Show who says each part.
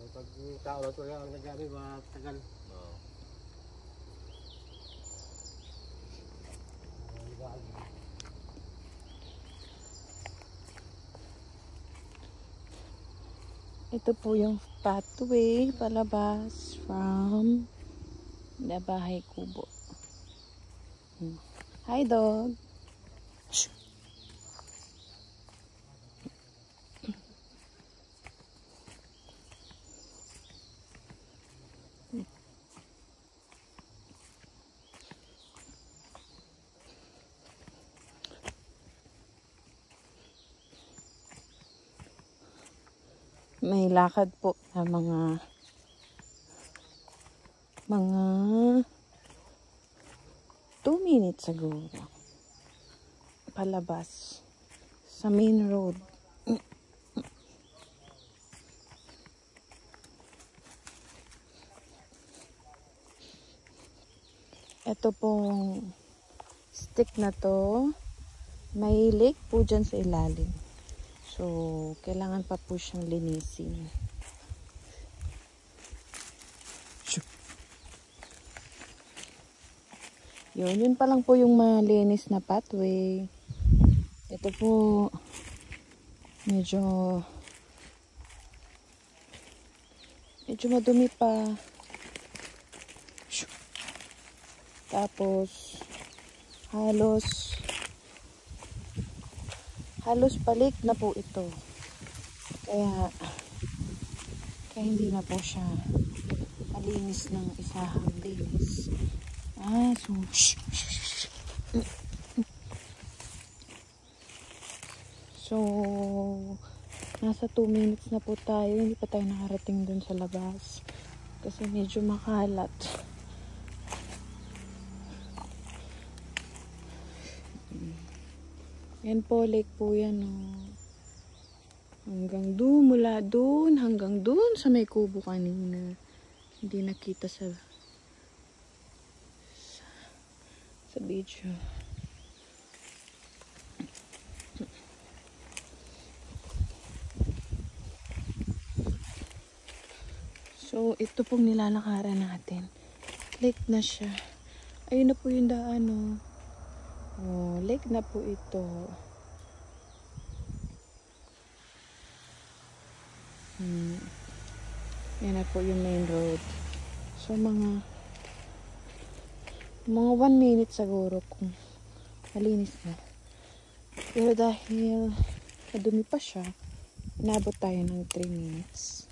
Speaker 1: Pag tao lang talaga ang naggamit, matagal.
Speaker 2: Oo.
Speaker 3: Ito po yung pathway palabas from the Bahay Kubo. Hi, dog. Shh. May lakad po na mga 2 minutes siguro palabas sa main road. Ito pong stick na to, may lake po dyan sa ilalim. So, kailangan pa po siyang linisin. Yun pa lang po yung malinis na pathway. Ito po, medyo madumi pa. Tapos, halos balik na po ito. Kaya hindi na po siya malinis ng isahang linis. So, nasa 2 minutes na po tayo. Hindi pa tayo nakarating dun sa labas. Kasi medyo makalat. Yan po, lake po yan. Oh. Hanggang doon, mula doon, hanggang doon sa may kubo kanina. Hindi nakita sa video. So, ito pong nilalakaran natin. Lake na siya. Ayun na po yung daan, oh. Oh, lake na po ito. Yan na po yung main road. So, mga 1 minute siguro kung malinis na. Pero dahil madumi pa siya, inabot tayo ng 3 minutes.